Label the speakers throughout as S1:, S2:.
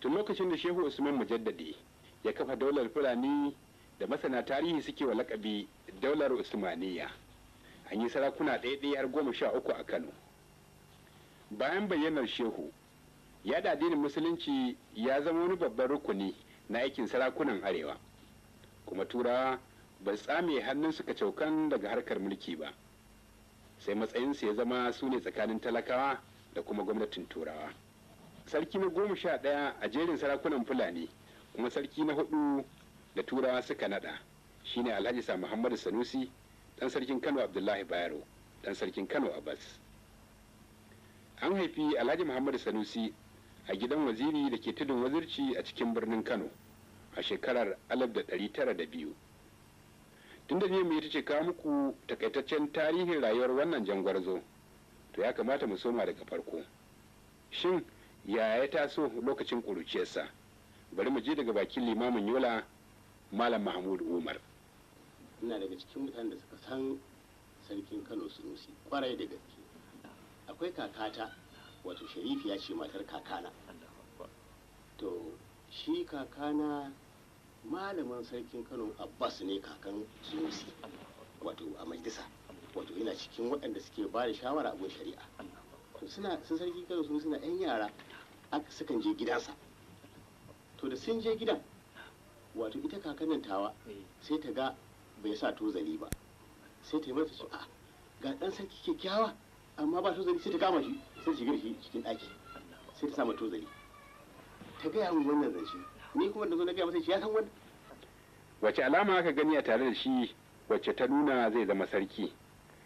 S1: tun lokacin da Shehu Usman Mujaddadi ya kafa daular Fulani da masana tarihi suke wa lakabi daular Usmaniyya. An yi sarakuna ɗaya har 13 a Kano. Bayan bayyanar Shehu, yaɗa addinin Musulunci ya zama wani babban rukuni na aikin sarakunan Arewa, kuma Turawa ba tsame hannun suka caukan daga harkar mulki ba, sai matsayinsu ya zama su ne tsakanin talakawa da kuma gwamnatin Turawa. Sarki na 11 a jerin sarakunan Fulani kuma sarki na 4 da Turawa suka nada shine Alhaji Muhammadu Sanusi, dan sarkin Kano Abdullahi Bayero, dan sarkin Kano Abbas. An haifi Alhaji Muhammadu Sanusi a gidan waziri da ke tudun wazirci a cikin birnin Kano a shekarar 1902. Tun da mu ita ce kawo muku takaitaccen tarihin rayuwar wannan jangwarzo, to ya kamata mu soma daga farko. Shin ya taso lokacin ƙuruciyarsa? Bari mu je daga bakin limamin Yola, Malam Mahmud Umar.
S2: Ina daga cikin mutanen da suka san sarkin Kano Sanusi kwarai da gaske. Akwai kakata, wato Sharifiya ce matar kakana. To shi kakana malamin sarkin Kano Abbas ne, kakan Sanusi, wato a majalisa, wato yana cikin waɗanda suke ba da shawara a gun shari'a. To sun sarki Kano Sanusi na 'yan yara sukan je gidansa. To da sun je gidan, wato ita kakannin tawa sai ta ga bai sa tozali ba, sai ta yi mata ce a ga ɗan sarki kyakkyawa amma ba tozali, sai ta kama shi sai ta shiga da shi cikin ɗaki sai ta sa mata tozali. Ta gaya min wannan zance, ni kuma da zo na gaya masa shi ya san wannan.
S1: Wace alama aka gani a tare da shi wacce ta nuna zai zama sarki?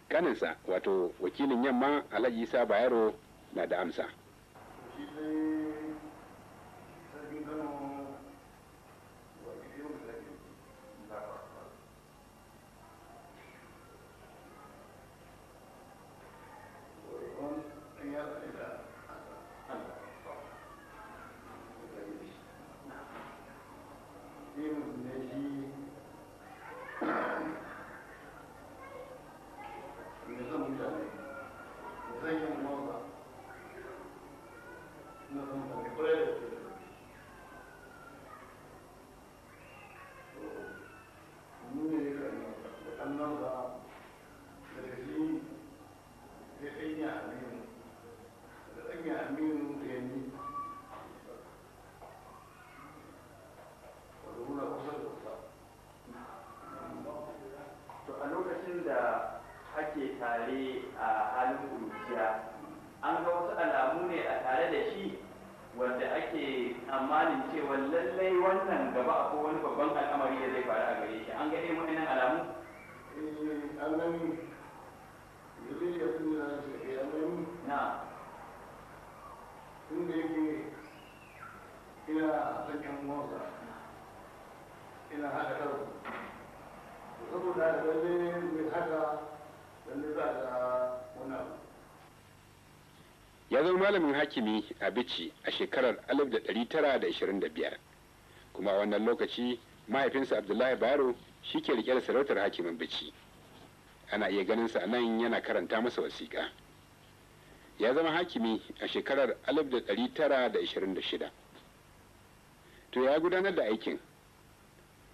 S1: Kaninsa wato wakilin yamma Alhaji Isa Bayero na da amsa.
S3: Da ake tare a halin kuruciya, an ga wasu alamu ne a tare da shi wanda ake tsammanin cewa lallai wannan gaba akwai wani babban al'amari da zai faru a gare shi. An ga irin wannan alamu?
S2: An gani yanzu ya fi nuna shi an gani
S3: na
S2: tun da yake ina sakin motsa ina haɗa karo saboda lalle mai haka lalle za ga wani abu.
S1: Ya zama malamin hakimi a Bichi a shekarar 1925, kuma a wannan lokaci mahaifinsa Abdullahi Bayero shi ke rike da sarautar hakimin Bichi. Ana iya ganinsa a nan yana karanta masa wasiƙa. Ya zama hakimi a shekarar 1926. To ya gudanar da aikin.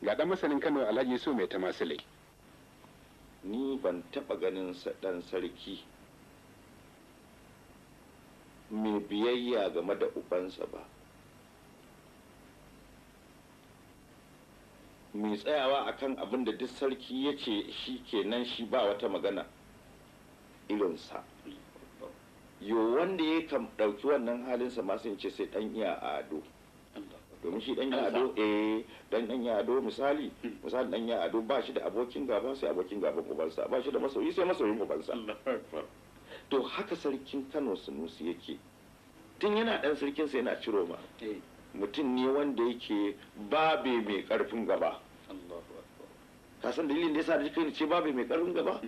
S1: Ga ɗan masanin Kano Alhaji So mai tamasile.
S4: Ni ban taɓa ganin ɗan sarki mai biyayya game da ubansa ba, mai tsayawa akan abin da duk sarki ya ce shi kenan, shi ba wata magana irinsa. Yo wanda ya kan ɗauki wannan halinsa masu in ce sai ɗan iya ado, domin shi ɗan iya ado ɗan iya ado misali ɗan iya ado ba shi da abokin gaba sai abokin gaban ubansa, ba shi da masoyi sai masoyin ubansa. To haka sarkin Kano Sanusi yake tun yana ɗan sarkinsa yana ciro ma mutum ne wanda yake babe mai ƙarfin gaba. Ka san dalilin da yasa da kai ce babe mai ƙarfin gaba?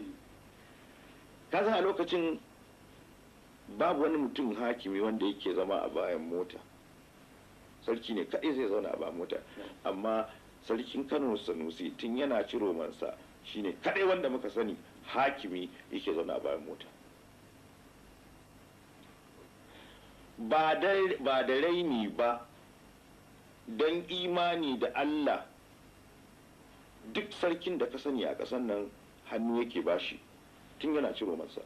S4: Ka san a lokacin babu wani mutum hakimi wanda yake zama a bayan mota, sarki ne kaɗai zai zauna a bayan mota, amma sarkin Kano Sanusi tun yana ciro mansa shine kaɗai wanda muka sani hakimi yake zauna a bayan mota. ba da raini ba don imani da Allah. Duk sarkin da ka sani a ƙasar nan hannu yake bashi tun yana ciro masa.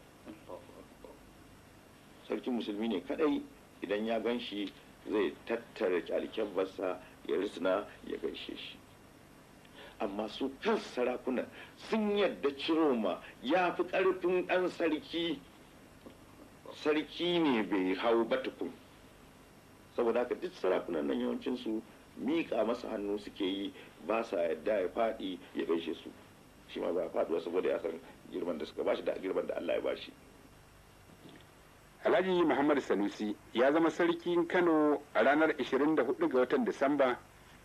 S4: Sarkin musulmi ne kadai idan ya gan shi zai tattara alkyabbarsa ya risna ya gaishe shi. Amma su kan sarakuna sun yadda ciroma ya fi ƙarfin ɗan sarki. Sarki ne bai hau ba tukun. Saboda haka duk sarakunan nan yawancinsu miƙa masa hannu suke yi, ba sa yadda ya faɗi ya gaishe su. Shi ma ba faɗuwa saboda ya san girman da suka bashi da girman da Allah ya bashi.
S1: Alhaji Muhammad Sanusi ya zama sarkin Kano a ranar 24 ga watan Disamba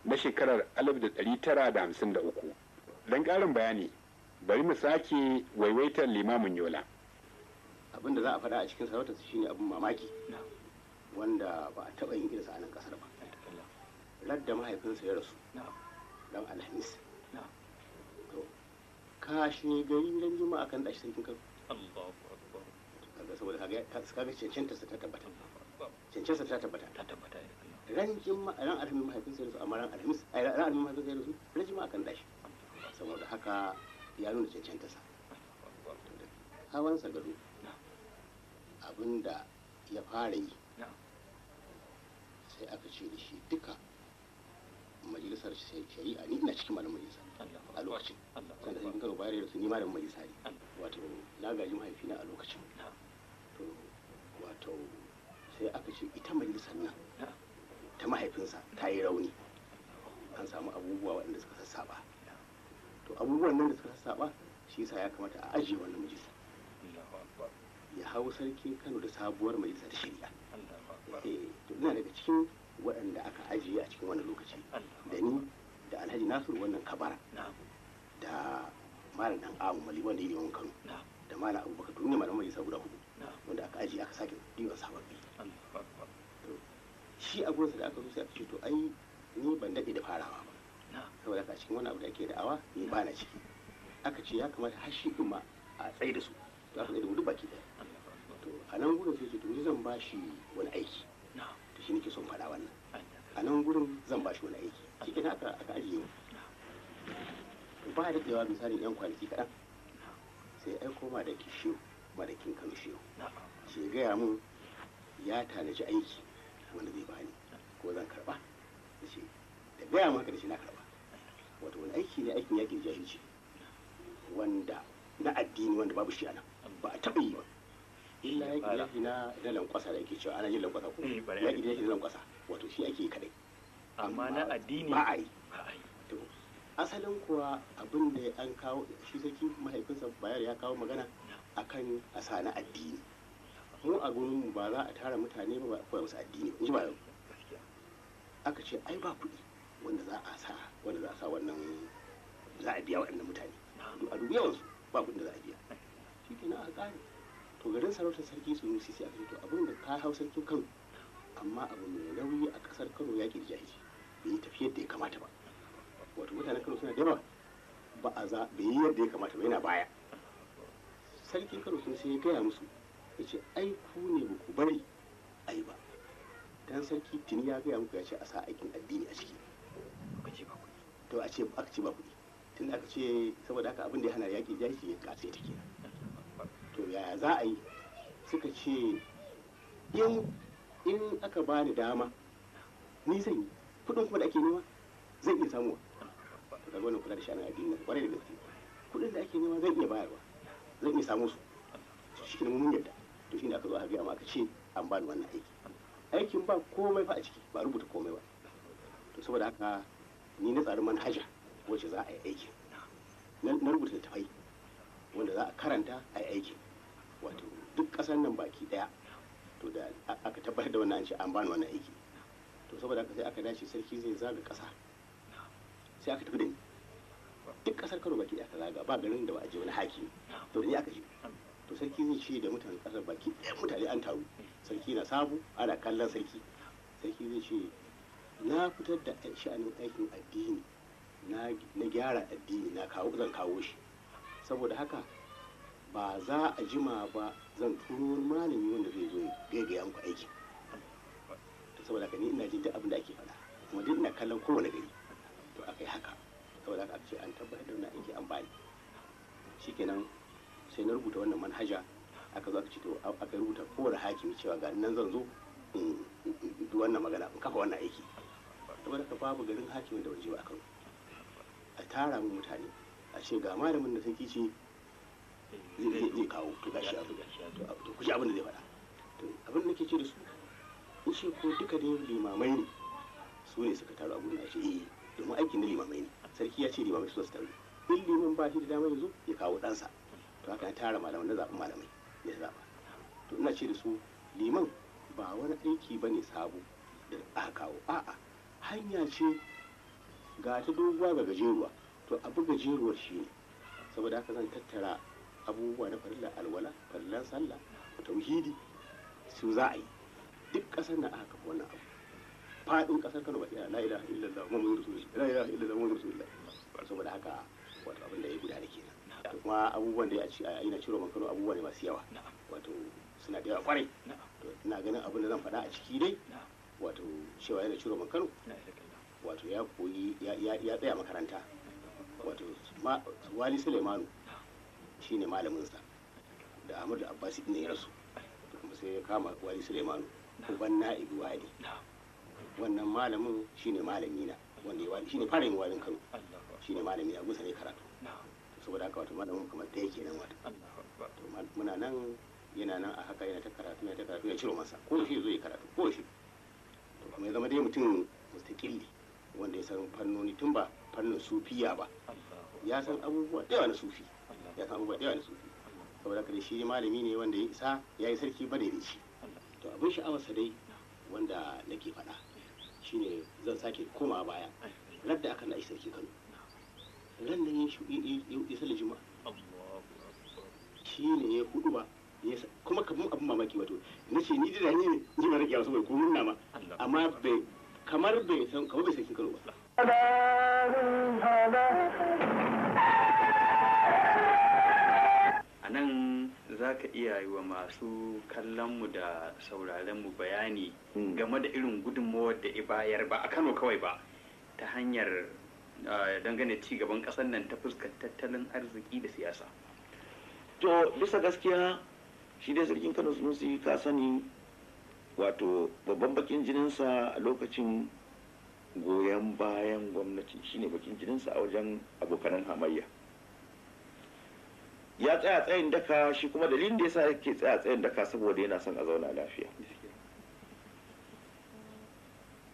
S1: na shekarar 1953. Don ƙarin bayani, bari mu sake waiwaitar limamin Yola.
S2: Abin da za a faɗa a cikin sarautarsa shine abin mamaki wanda ba a taɓa yin irinsa a nan ƙasar ba. Radda mahaifinsa ya rasu dan Alhamis. To kashe gari ran Juma'a kan dashi sarkin Kano. Kaga saboda kaga cancantarsa ta tabbata. Cancantarsa ta tabbata. Ran Juma'a ran Alhamis mahaifinsa ya rasu, amma ran Alhamis mahaifinsa ya rasu ran Juma'a kan dashi. Saboda haka ya nuna cancantarsa. Hawansa gado abinda ya fara yi sai aka ce da shi duka majalisar shari'a, ni ina cikin malamin majalisa a lokacin sanda sai karo bayar da su ni malamin majalisa ne, wato na gaji mahaifina a lokacin. To wato sai aka ce ita majalisar nan ta mahaifinsa ta yi rauni, an samu abubuwa waɗanda suka sassaba. To abubuwan nan da suka sassaba shi yasa ya kamata a ajiye wannan majalisa, ya hau sarkin Kano da sabuwar majalisa ta shari'a. To ina daga cikin waɗanda aka ajiye a cikin wannan lokaci, da ni da Alhaji Nasiru wannan kabara, da Malam Dan Awu Mali wanda ya yi Kano, da Malam Abubakar, to ne malaman majalisa guda hudu wanda aka ajiye aka sake diwan sababbi. Shi a gurinsa da aka zo sai aka ce to ai ni ban daɗe da farawa ba, saboda haka cikin wani abu da ake da'awa ni ba na ciki. Aka ce ya kamata har shi ɗin ma a tsaye da su, to aka tsaye da duk baki ɗaya. To a nan gurin sai ce to ni zan ba shi wani aiki, to shi nake son faɗa wannan. A nan gurin zan ba shi wani aiki, shi kenan aka ajiye mu. To ba da daɗewa misalin yan kwanaki kaɗan sai aiko ma da kishiyo, madakin Kano shehu, shi ya gaya mun ya tanaji aiki wanda zai bani ko zan karɓa. Da shi da gaya maka da shi na karɓa. Wato wani aiki ne, aikin yakin jahilci wanda na addini wanda babu shi a nan, ba a taɓa yi ba. Illa yaki na lankwasa da ake cewa ana yin lankwasa ko yaki da na lankwasa, wato shi ake kadai,
S3: amma na addini
S2: ba a yi. To asalin kuwa abin da an kawo shi sarki mahaifinsa bayar ya kawo magana akan a sa na addini. Mu a gurin mu ba za a tara mutane ba a koya musu addini, in ji ba yau. Aka ce ai ba kuɗi wanda za a sa wannan za a biya waɗannan mutane, a dubi yawansu ba kuɗin da za a biya. Shi kenan a ƙare. To garin sarautar Sarki Sanusi sai aka ce to abin da ka hau sarkin Kano, amma abu mai nauyi a ƙasar Kano ya ƙi jahilci, bai yi tafiyar da ya kamata ba. Wato mutanen Kano suna da yawa, bai yi yadda ya kamata ba, yana baya. Sarkin Kano sun sai ya gaya musu, ya ce ai ku ne ba ku bari ai ba, dan sarki tuni ya gaya muku ya ce a sa aikin addini a ciki. To aka ce ba kuɗi, tun aka ce saboda haka abin da ya hana yaƙi jahilci ya ƙasa ta kenan. To yaya za a yi? Suka ce in aka bani dama ni zan yi, kuɗin kuma da ake nema zan iya samuwa. To kaga wannan kula da sha'anin addini na kwarai da gaske, kuɗin da ake nema zan iya bayarwa, zan iya samu su. Shi ne mun yadda. To shine aka zo aka gaya ma aka ce an bani wannan aiki. Aikin ba komai fa a ciki, ba rubuta komai ba. To saboda haka ni na tsari manhaja wacce za a yi aikin, na rubuta littafai wanda za a karanta a yi aikin. Wato duk ƙasar nan baki ɗaya, to da aka tabbatar da wannan an ce an bani wannan aiki. To saboda haka sai aka dace sarki zai zaga ƙasa, sai aka tafi da ni duk ƙasar Kano baki ɗaya aka zaga, ba garin da ba a je wani hakimi. To da ni aka je. To sarki zai ce da mutanen ƙasar baki ɗaya, mutane an taru, sarki na sabu ana kallon sarki. Sarki zai ce na fitar da sha'anin aikin addini, na gyara addini, zan kawo shi. Saboda haka ba za a jima ba zan turo wani malami wanda zai zo gaigaya muku aiki. Saboda haka ni ina jin duk abin da ake faɗa, kuma duk ina kallon kowane gari. To aka yi haka, saboda haka aka ce an tabbatar da wannan aiki an bani. Shikenan sai na rubuta wannan manhaja, aka zo aka ce to aka rubuta kowane hakimi cewa ga nan zan zo in wannan magana in kafa wannan aiki. Saboda haka babu garin hakimin da waje ba Kano. A tara mu mutane a ce ga malamin da sarki ce zai kawo to gashi abu to ku ji abin da zai faɗa. To abin da nake ce da su in shi ko duka ne limamai ne su ne suka taru a gurin a ce domin aikin na limamai ne, sarki ya ce limamai su taru, in liman ba shi da dama ya zo ya kawo ɗansa. To haka na tara malaman na zaɓi malamai ya zaɓa. To ina ce da su liman ba wani aiki ba ne sabo da aka kawo, a'a hanya ce ga ta doguwa ga gajeruwa, to abu gajeruwar shi ne. Saboda haka zan tattara abubuwa na farillar alwala, farillar sallah, tauhidi su za a yi duk ƙasar da aka kafa wannan abu. Faɗin ƙasar Kano ba la ilaha illallah Muhammadur Rasulullah, la ilaha illallah Muhammadur Rasulullah. Saboda haka wato abin da ya gudana kenan. Kuma abubuwan da ya ina ciro man Kano abubuwa ne masu yawa, wato suna da yawa kwarai. To ina ganin abin da zan faɗa a ciki dai wato cewa yana ciro man Kano wato ya koyi ya tsaya makaranta, wato Wali Suleimanu shine malaminsa da Ahmadu Abbasi ne ya rasu, kuma sai ya kama Wali Suleimanu uban na'ibi wali. Wannan malamin shine malami na wanda ya wali shine fara yin walin Kano, shine malami na gusa ne karatu. Saboda haka wato malamin kamar da yake nan wato muna nan yana nan a haka yana ta karatu ya ciro masa ko shi zo ya karatu ko shi. To kuma ya zama dai mutum mustaqilli wanda ya san fannoni tun ba fannin sufiya ba, ya san abubuwa da yawa na sufi, ya san abubuwa da yawa na sufi. Saboda haka shi malami ne wanda ya isa ya yi sarki ba da shi. To abin sha'awarsa dai wanda nake faɗa shine zan sake koma baya radda aka na sarki Kano ran nan ya sallar juma'a shine ya hudu ba kuma kamar abin mamaki wato nace ni da ne ji ba rike wasu bai ko murna ma amma bai kamar bai san kamar bai sarki Kano ba.
S3: A nan za ka iya yi wa masu kallonmu da sauraronmu bayani game da irin gudunmawar da bayar ba a Kano kawai ba, ta hanyar dangane ci gaban ƙasar nan ta fuskar tattalin arziki da siyasa.
S4: To bisa gaskiya shi dai sarkin Kano Sanusi ka sani wato babban bakin jininsa a lokacin goyon bayan gwamnati shine bakin jininsa a wajen abokanan hamayya. Ya tsaya tsayin daka, shi kuma dalilin da yasa yake tsaya tsayin daka saboda yana son a zauna lafiya.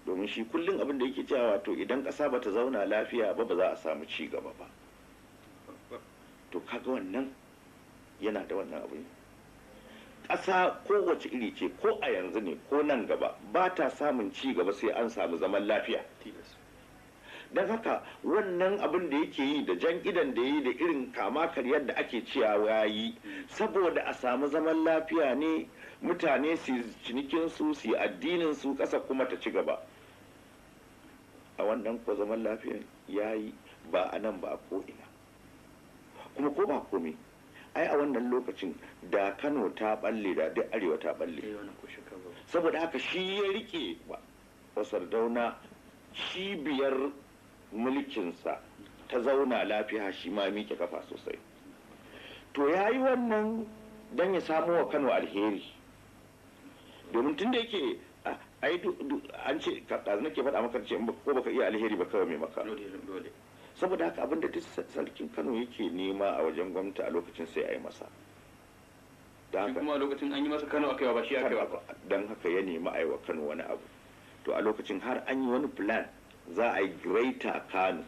S4: Domin shi kullum abin da yake cewa wato idan ƙasa bata zauna lafiya ba za a samu ci gaba ba. To kaga wannan yana da wannan abu. Ƙasa kowace iri ce ko a yanzu ne ko nan gaba ba ta samun ci gaba sai an samu zaman lafiya. Don haka wannan abin da yake yi da jan idan da yi da irin kama karyar da ake ciyawa ya yi saboda a samu zaman lafiya ne, mutane su cinikinsu su yi addininsu, ƙasa kuma ta ci gaba. A wannan ko zaman lafiya ya yi ba a nan ba a ko'ina kuma ko ba komi. Ai a wannan lokacin da Kano ta balle da duk arewa ta balle, saboda haka shi ya rike wa Sardauna cibiyar mulkinsa ta zauna lafiya, shi ma miƙe kafa sosai. To ya yi wannan don ya samu wa Kano alheri, domin tun da yake an ce ɗazu nake faɗa maka ce ko baka iya alheri ba kawai mai maka. Saboda haka abinda duk sarkin Kano yake nema a wajen gwamnati a lokacin sai a yi masa.
S3: Kuma a lokacin an yi masa Kano aka yi ba shi aka yi ba.
S4: Don haka ya nemi a yi wa Kano wani abu. To a lokacin har an yi wani plan za a yi Greater Kano.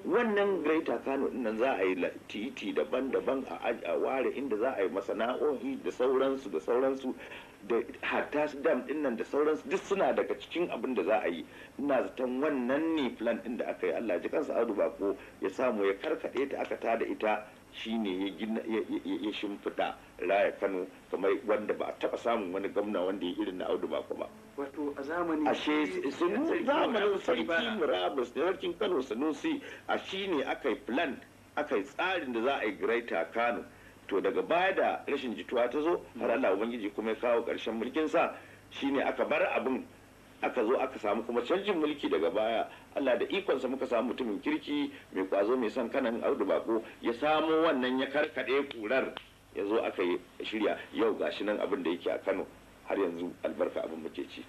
S4: Wannan Greater Kano nan za a yi titi daban-daban a ware inda za a yi masana'o'i da sauransu da hatta dam din nan da sauransu duk suna daga cikin abin da za a yi. Ina zaton wannan ne plan din da aka yi. Allah ji kansa Audu Bako ya samu ya karkade ta aka tada ita, shine ya shimfiɗa raya Kano kamar wanda ba a taɓa samun wani gwamna wanda ya irin na Audu Bako ba.
S3: Wato a zamanin
S4: zamanin sarki Murabus da sarkin Kano Sanusi a shine aka yi plan, aka yi tsarin da za a yi Greater Kano. To daga baya da rashin jituwa ta zo har Allah Ubangiji kuma ya kawo ƙarshen mulkin sa, shine aka bar abin aka zo aka samu kuma canjin mulki daga baya, Allah da ikonsa muka samu mutumin kirki mai kwazo mai son kanan Audu Bako ya samo wannan ya karkade kurar ya zo aka yi shirya yau gashi nan abin da yake a Kano har yanzu albarka abin muke ci.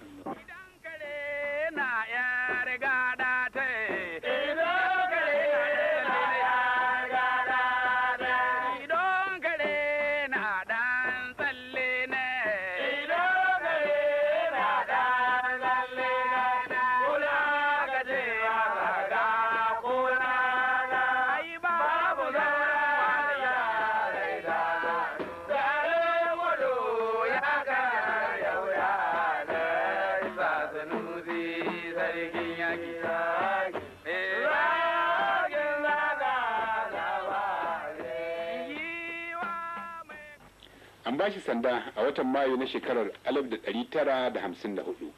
S1: An ba shi sanda a watan Mayu na shekarar 1954.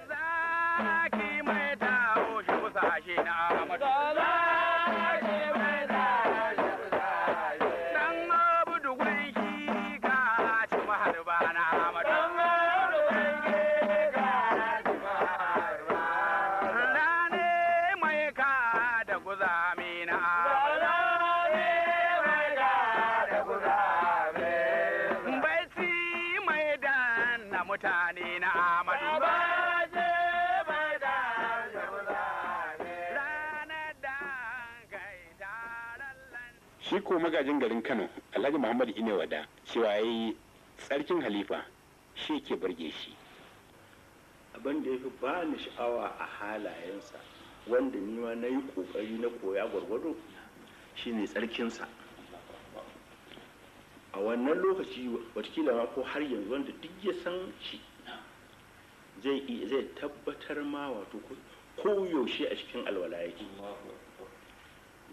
S3: Zaki mai taho shi kusa shi na Ahmadu. Dan abudu gwanshi ka ci maharba na Ahmadu. Rane mai ka da guzami na Ahmadu. Mutane na Ahmadu.
S1: Shi ko magajin garin Kano Alhaji Muhammadu Inewada cewa yayi tsarkin halifa shi ke burge shi.
S2: Abin da ya fi ba ni sha'awa a halayensa wanda ni ma na yi ƙoƙari na koya gwargwado shine tsarkinsa. A wannan lokaci watakila ma ko har yanzu wanda duk ya san shi zai tabbatar ma wato ko yaushe a cikin alwala yake.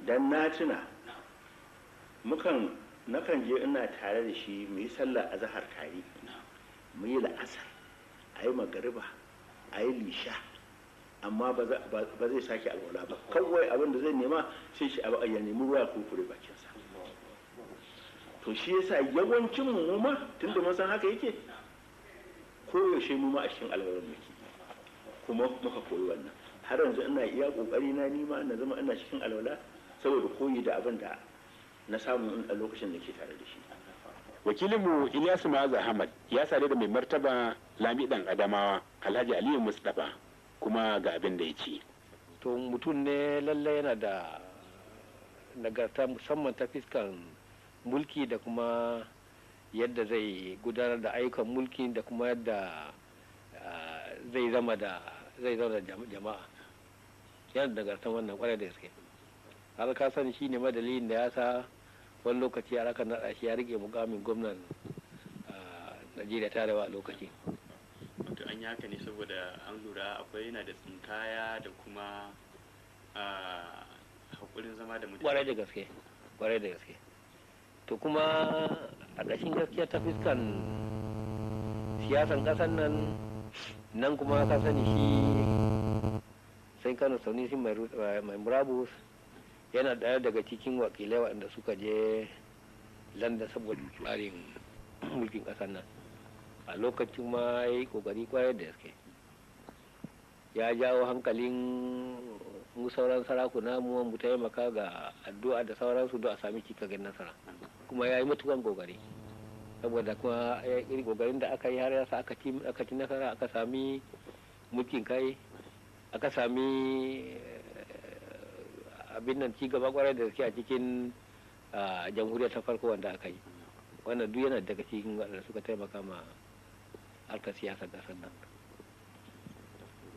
S2: Dan na tuna nakan je ina tare da shi mu yi sallah azhar tare, mu yi la'asar, a yi magariba, a yi lisha, amma ba zai sake alwala ba. Kawai abin da zai nema sai shi ya nemi ruwa ko kure bakinsa. To shi yasa yawancin mu ma tunda mun san haka yake koyaushe mu ma a cikin alwalar muke, kuma muka koyi wannan. Har yanzu ina iya kokari na nima na zama ina cikin alwala saboda koyi da abin da na samu a lokacin da ke tare da shi.
S1: Wakilinmu Ilyasu Ma'azu Ahmad ya sare da mai martaba Lamidan Adamawa Alhaji Aliyu Mustapha kuma ga abin da ya ce.
S5: To mutum ne lallai yana da nagarta musamman ta fiskan mulki da kuma yadda zai gudanar da ayyukan mulki da kuma yadda zai zama da jama'a. Yana da nagartan wannan kwarai da gaske. Har ka sani shi ne madalilin da ya sa wani lokaci a raka naɗa shi ya rike mukamin gwamnan Najeriya ta a lokaci.
S6: Wato an yi haka ne saboda an lura akwai yana da tsinkaya da kuma haƙurin zama da mutane.
S5: Kwarai da gaske. To kuma a ƙashin gaskiya ta fiskan siyasan ƙasar nan kuma ka sani shi sai Kano Sanusi mai murabus yana ɗaya daga cikin wakilai waɗanda suka je London saboda tsarin mulkin ƙasar nan. A lokacin ma ya yi ƙoƙari kwarai da gaske, ya jawo hankalin mu sauran sarakuna mu taimaka ga addu'a da sauransu don a sami cikakken nasara, kuma ya yi matukan ƙoƙari saboda kuma irin ƙoƙarin da aka yi har yasa aka ci nasara, aka sami mulkin kai, aka sami abin nan ci gaba kwarai da gaske a cikin jamhuriyar ta farko wanda aka yi. Wannan duk yana daga cikin waɗanda suka taimaka ma harkar siyasar ƙasar nan.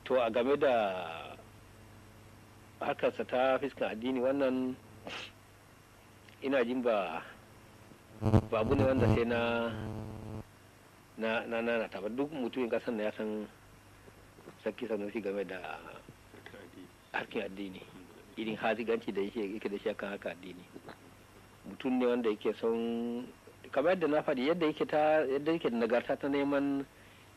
S5: To a game da harkarsa ta fiskan addini wannan ina jin ba abu ne wanda sai na taba duk mutumin ƙasar na ya san Sarki Sanusi game da harkin addini, irin haziganci da yake da shi akan haka addini. Mutum ne wanda yake son, kamar yadda na faɗi, yadda yake da nagarta ta neman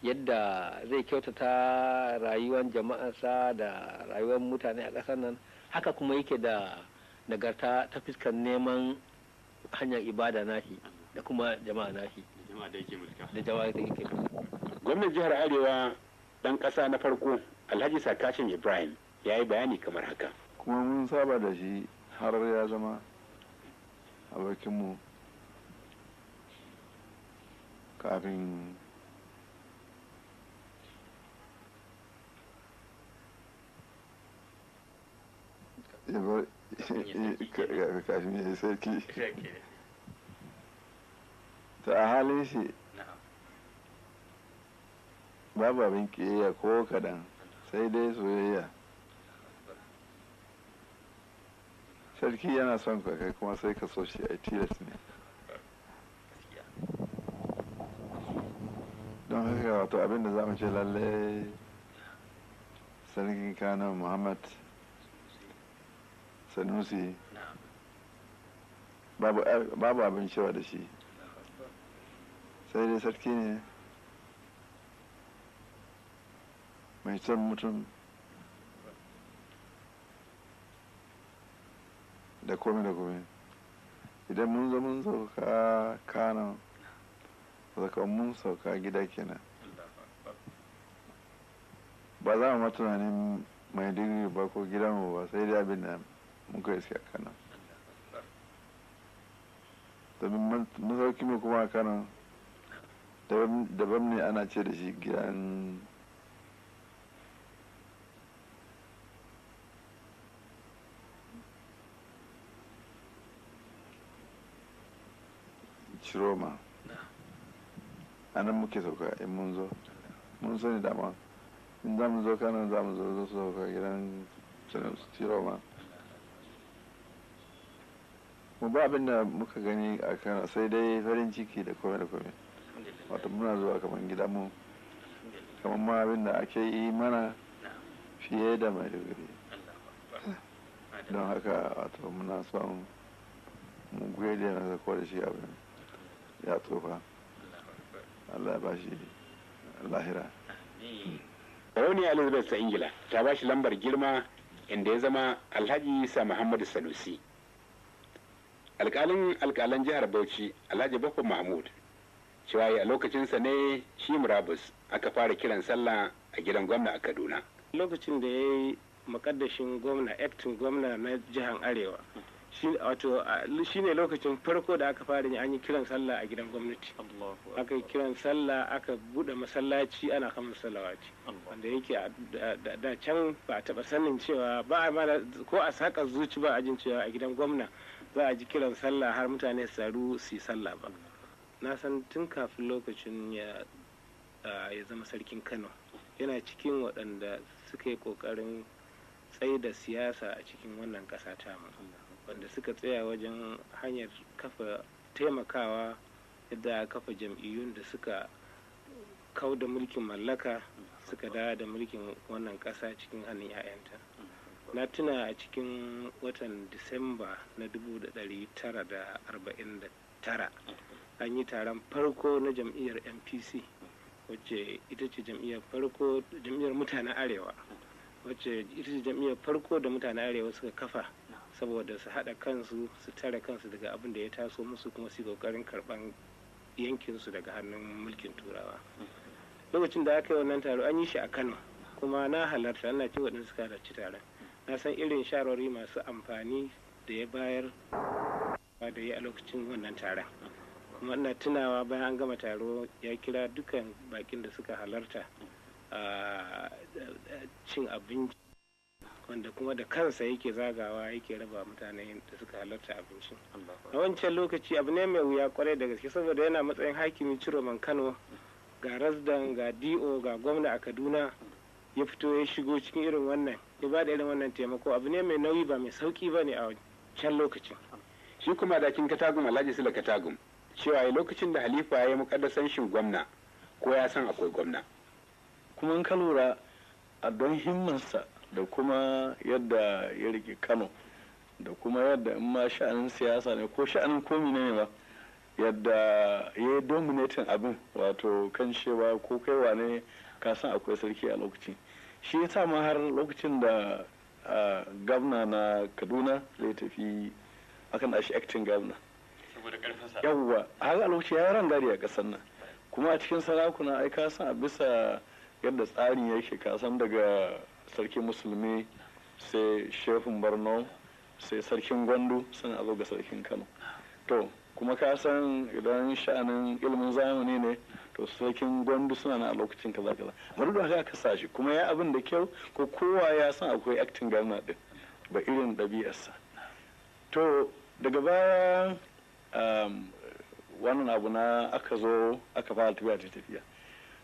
S5: yadda zai kyautata rayuwar jama'arsa da rayuwar mutane a ƙasar nan, haka kuma yake da nagarta ta fuskar neman hanyar ibada nashi da kuma jama'a nashi da jama'a da yake mulka.
S1: Gwamnan jihar Arewa ɗan ƙasa na farko Alhaji Sakashin Ibrahim ya yi bayani kamar haka.
S7: Kuma mun saba da shi har ya zama abokinmu kafin kafin ya yi sarki. Ta a halin shi babu abin ƙiyayya ko kaɗan, sai dai soyayya. Sarki yana son ka kai kuma sai ka so shi a tilas ne. Don haka wato abin da za mu ce lalle sarkin Kano Muhammad Sanusi babu abin cewa da shi, sai dai sarki ne mai son mutum da komai da komai. Idan mun sauka Kano, saka mun sauka gida kenan, ba za mu tunanin mai digiri ba ko gidanmu ba, sai dai abin da muka iske a Kano. Domin masauki mu kuma a Kano daban ne, ana ce da shi gidan Ciroma. A nan muke sauka in mun zo, mun sani dama in za mu zo Kano za mu zo sauka gidan Ciroma. Mu ba abin da muka gani a Kano sai dai farin ciki da kome da kome. Wato muna zuwa kamar gidanmu, kamar ma abin da ake yi mana fiye da Maiduguri. Don haka wato muna son mu gode na ko da shi abin ya tsofa. Allah ya bashi lahira.
S1: Sarauniya Elizabeth ta Ingila ta bashi lambar girma inda ya zama Alhaji Isa Muhammadu Sanusi. Alƙalan jihar Bauchi Alhaji Baffa Mahmud cewa a lokacinsa ne shi murabus aka fara kiran sallah a gidan gwamna a Kaduna.
S8: Lokacin da ya yi makaddashin gwamna, acting gwamna na jihar Arewa, shi ne lokacin farko da aka fara an yi kiran sallah a gidan gwamnati. Aka yi kiran sallah, aka bude masallaci, ana kama salawati, wanda yake da can ba a taba sanin cewa ba a mana ko a saka zuci ba a jin cewa a gidan gwamna za a ji kiran sallah har mutane su taru su yi sallah ba. Na san tun kafin lokacin ya zama sarkin Kano yana cikin waɗanda suka yi ƙoƙarin tsaye da siyasa a cikin wannan ƙasa ta mu, wanda suka tsaya wajen hanyar kafa taimakawa yadda kafa jam'iyyun da suka kau da mulkin mallaka suka dawo da mulkin wannan ƙasa cikin hannun 'ya'yanta. Na tuna a cikin watan Disamba na 1949 an yi taron farko na jam'iyyar MPC, wacce ita ce jam'iyyar farko, jam'iyyar mutanen Arewa, wacce ita ce jam'iyyar farko da mutanen Arewa suka kafa saboda su haɗa kansu, su tare kansu daga abin da ya taso musu, kuma su kokarin karɓan yankinsu daga hannun mulkin Turawa. Lokacin da aka yi wannan taro an yi shi a Kano, kuma na halarta, ana ci waɗanda suka halarci taron. Na san irin shawarwari masu amfani da ya bayar da ya a lokacin wannan taron. Kuma ina tunawa bayan an gama taro ya kira dukan bakin da suka halarta a cin abinci, wanda kuma da kansa yake zagawa yake raba mutane da suka halarta abincin. A wancan lokaci abu ne mai wuya kwarai da gaske, saboda yana matsayin hakimi Ciroman Kano, ga rasdan, ga DO, ga gwamna a Kaduna, ya fito ya shigo cikin irin wannan, ya ba da irin wannan taimako. Abu ne mai nauyi, ba mai sauki ba ne a can lokacin.
S1: Shi kuma dakin Katagum Alhaji Sula Katagum cewa lokacin da Halifa ya yi mukaddasan shin gwamna ko ya san akwai gwamna.
S9: Kuma in ka lura a don himmansa da kuma yadda ya rike Kano, da kuma yadda in ma sha'anin siyasa ne ko sha'anin komi ne ba, yadda ya yi dominatin abin, wato kan cewa ko kai wane ka san akwai sarki a lokacin. Shi ya sa ma har lokacin da gwamna na Kaduna zai tafi akan da shi acting gwamna, yawwa har a lokacin ya ran gari a ƙasar nan. Kuma a cikin sarakuna ai ka san a bisa yadda tsarin yake kasan daga sarkin musulmi sai shehun borno sai sarkin gwandu sun a zo ga sarkin kano. To kuma ka san idan sha'anin ilimin zamani ne to sarkin gwandu suna na a lokacin kaza kaza bari da haka sa shi kuma ya abin da kyau ko kowa ya san akwai acting garna din ba irin ɗabi'arsa. To daga baya wannan abu na aka zo aka fara tafiya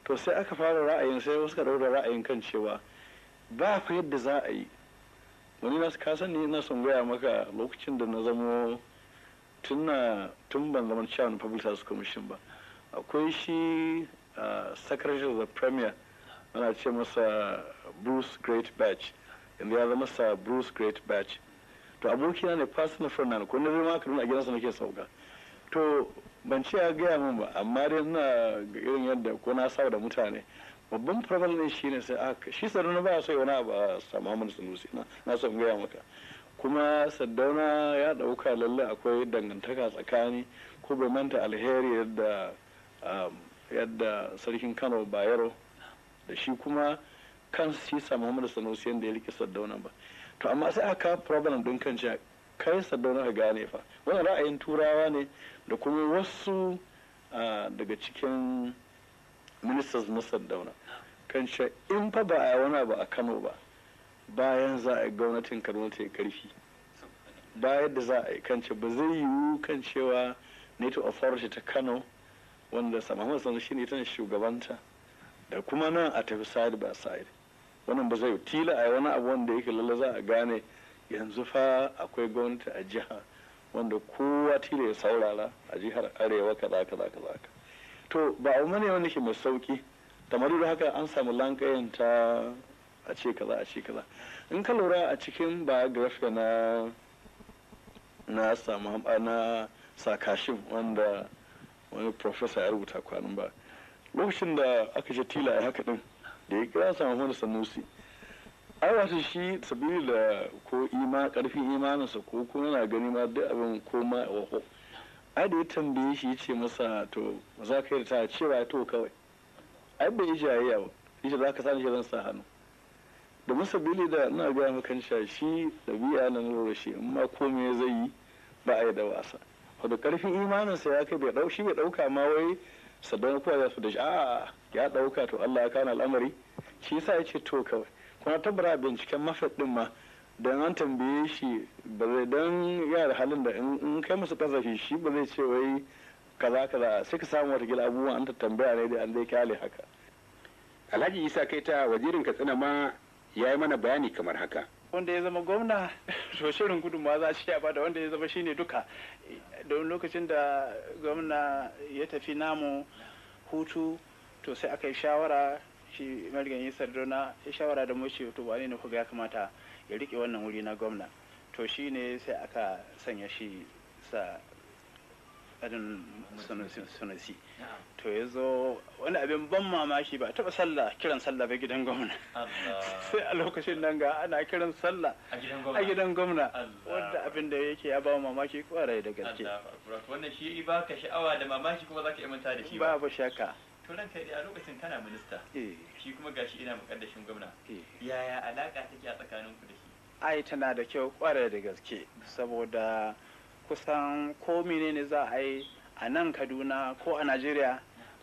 S9: to sai aka fara ra'ayin sai wasu ka daura ra'ayin kan cewa ba fa yadda za a yi wani na ka sani ina son gaya maka lokacin da na zamo tun ban zama chairman public service commission ba akwai shi secretary of the premier ana ce masa Bruce Great Batch yanzu ya zama sa Bruce Great Batch to abokina ne personal friend na ko na zai ma kaduna a gidansa nake sauka to ban ce ya gaya min ba amma dai ina irin yadda ko na saba da mutane babban problem ne shine sai aka shi Sardauna ba so wani abu a Muhammadu Sanusi na so in gaya maka kuma Sardauna ya dauka lalle akwai dangantaka tsakani ko bai manta alheri yadda sarkin Kano Bayero da shi kuma kan shi Muhammadu Sanusi yadda ya rike Sardauna ba to amma sai aka problem din kan cewa kai Sardauna ka gane fa wannan ra'ayin turawa ne da kuma wasu daga cikin ministers na Sardauna kan cewa in fa ba a wani ba a Kano ba bayan za a yi gwamnatin Kaduna ta yi karfi bayan da za a yi kan cewa ba zai yiwu kan cewa native authority ta Kano wanda Muhammadu Sanusi shi ne tana shugabanta da kuma nan a tafi side by side wannan ba zai yi tila a yi wani abu wanda yake lalle za a gane yanzu fa akwai gwamnati a jiha wanda kowa tila ya saurara a jihar arewa kaza to ba abu ne wanda ke mai sauki kamar da haka an samu lankayin ta a ce kaza in ka lura a cikin biography na sakashin wanda wani professor ya rubuta kwanan ba lokacin da aka ce tila ya haka din da ya kira Muhammadu Sanusi aiwata shi sabili da ko karfin imaninsa ko kuma yana gani ma duk abin ko ma waho ai da ya tambaye shi ya ce masa to za ka yi ta cewa to kawai ai bai yi jayayya ba yace za ka sani shi zan sa hannu domin sabili da ina gaya maka shi ɗabi'a na nuna shi in ma komai zai yi ba a yi da wasa wato karfin imaninsa ya kai bai ɗauka ma wai Sardauna kuwa za su da shi ya ɗauka to Allah ya kana al'amari shi yasa ya ce to kawai kuma tabbara binciken mafat din ma dan an tambaye shi ba zai dan ya da halin da in kai musu kasafi shi ba zai ce wai kaza sai ka samu wata gila abubuwan an ta tambaya ne da an zai kyale haka.
S1: Alhaji Isa Kaita wazirin Katsina ma ya yi mana bayani kamar haka.
S3: Wanda ya zama gwamna to shirin gudunmawa za shi ba da wanda ya zama shine duka don lokacin da gwamna ya tafi namu hutu to sai aka yi shawara shi marigayi Sardauna ya shawara da mu ce to wane ne kuga ya kamata ya rike wannan wuri na gwamna to shine sai aka sanya shi sa adin Sanusi to ya zo wani abin ban mamaki ba taba kiran sallah ba gidan gwamna sai a lokacin nan ga ana kiran sallah a gidan gwamna wanda abin da yake ya ba mamaki kwarai da gaske
S6: wannan shi ba ka sha'awa da mamaki kuma zaka imanta da shi
S3: babu shakka
S6: to nan kai a lokacin kana minista shi kuma gashi ina mukaddashin gwamna yaya alaka take a tsakaninku da shi
S3: ai tana da kyau kwarai da gaske saboda kusan ko menene za a yi a nan Kaduna ko a Najeriya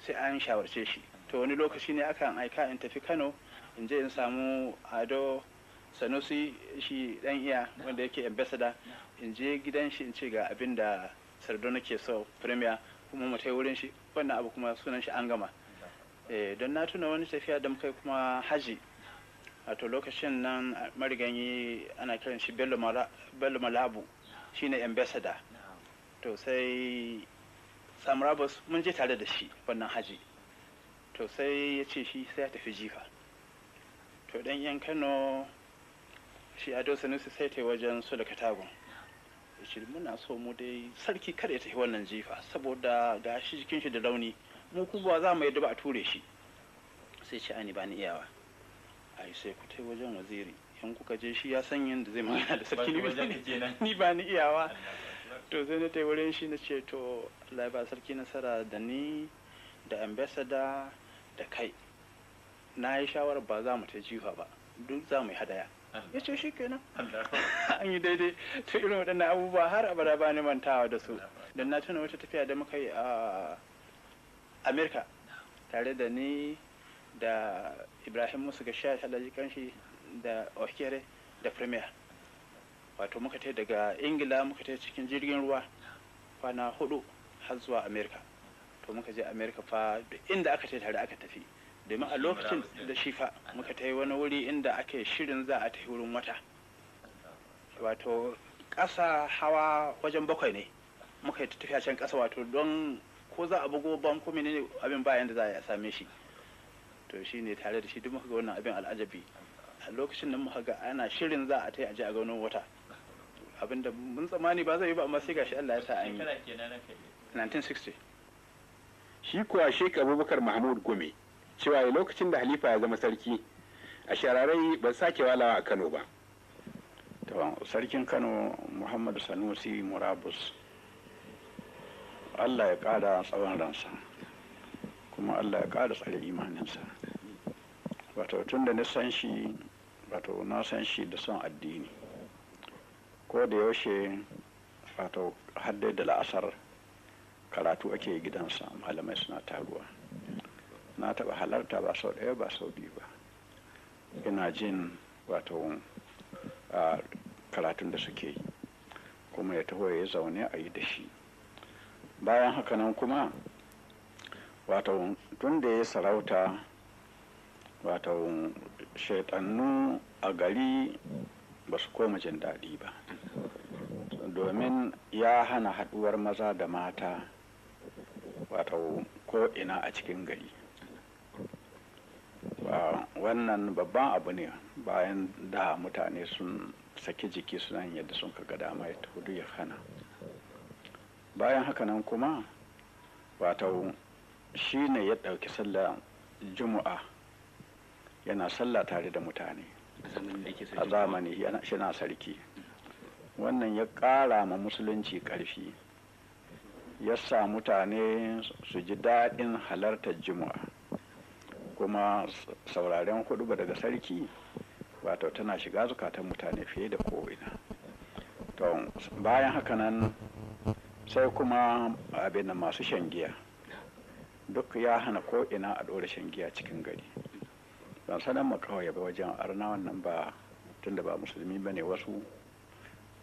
S3: sai an shawarce shi to wani lokaci ne akan aika in tafi Kano in je in samu Ado Sanusi shi dan iya wanda yake ambassador in je gidan shi in ce ga abin da Sardauna ke so premier kuma mu tai wurin shi wannan abu kuma sunan shi an gama don na tuna wani tafiya da muka kuma haji wato lokacin nan mariganyi ana kiran shi Bello Malabu shine ambassador to sai Samurabus mun je tare da shi wannan haji to sai ya ce shi sai ya tafi jifa to dan yan Kano shi Ado Sanusi sai ta wajen su da Katagun ya ce muna so mu dai sarki kada ya tafi wannan jifa saboda ga shi jikin shi da rauni mu kuma za mu yadda ba a ture shi sai ce ani ba ni iyawa ai sai ku tai wajen waziri in kuka je shi ya san yadda zai magana da sarki ni ba ni iyawa to sai na tai wurin shi na ce to Allah ba sarki nasara da ni da ambassador da kai
S10: na yi shawarar ba za mu ta jifa ba, duk za mu yi hadaya. Ya ce shi kenan an yi daidai. To irin waɗannan abubuwa har abada ba ni mantawa da su. Don na tuna wata tafiya da muka yi a Amerika tare da ni da Ibrahim Musu ga sha Alhaji Kanshi da Okere da Premier. Wato muka tai daga Ingila muka tai cikin jirgin ruwa kwana 4 har zuwa Amerika. To muka je Amerika fa inda aka tai tare aka tafi. Domin a lokacin da shi fa muka tai wani wuri inda ake shirin za a tafi wurin wata. Wato ƙasa hawa wajen 7 ne. Muka yi tafiya can ƙasa wato don ko za a bugo ban ko menene abin bayan da za a same shi. To shi ne tare da shi duk muka ga wannan abin al'ajabi. A lokacin nan muka ga ana shirin za a tai a je a ga wani wata. Abinda mun tsammani ba zai yi ba amma sai gashi Allah ya sa an yi. 1960.
S1: Shi kuwa Sheikh Abubakar Mahmud Gome cewa lokacin da Halifa ya zama sarki a shararai ban sake walawa a Kano ba.
S11: To sarkin Kano Muhammadu Sanusi Murabus, Allah ya ƙara tsawon ransa kuma Allah ya ƙara tsare imaninsa. Wato tun da na san shi da son addini, ko da yaushe wato haddai da la'asar karatu ake gidansa, malamai suna taruwa. Na taɓa halarta ba sau ɗaya ba sau biyu ba. Ina jin wato karatun da suke yi kuma ya taho ya zaune a yi da shi. Bayan haka nan kuma wato tun da ya sarauta wato shaitannu a gari ba su koma jin daɗi ba, domin ya hana haɗuwar maza da mata wato ko ina a cikin gari. Wannan babban abu ne bayan da mutane sun saki jiki suna yadda sun kaga dama ya hudu ya hana. Bayan haka nan kuma wato shi ne ya ɗauki sallah juma'a yana sallah tare da mutane a zamani shi na sarki. Wannan ya ƙara ma musulunci ƙarfi, ya sa mutane su ji daɗin halartar juma'a, kuma sauraren huɗuba daga sarki wato tana shiga zukatan mutane fiye da ko'ina. To bayan haka nan sai kuma abin da masu shan giya duk ya hana ko'ina a ɗora shan giya cikin gari. Ban sanar ma kawai ba wajen arna wannan ba, tunda ba musulmi ba ne wasu,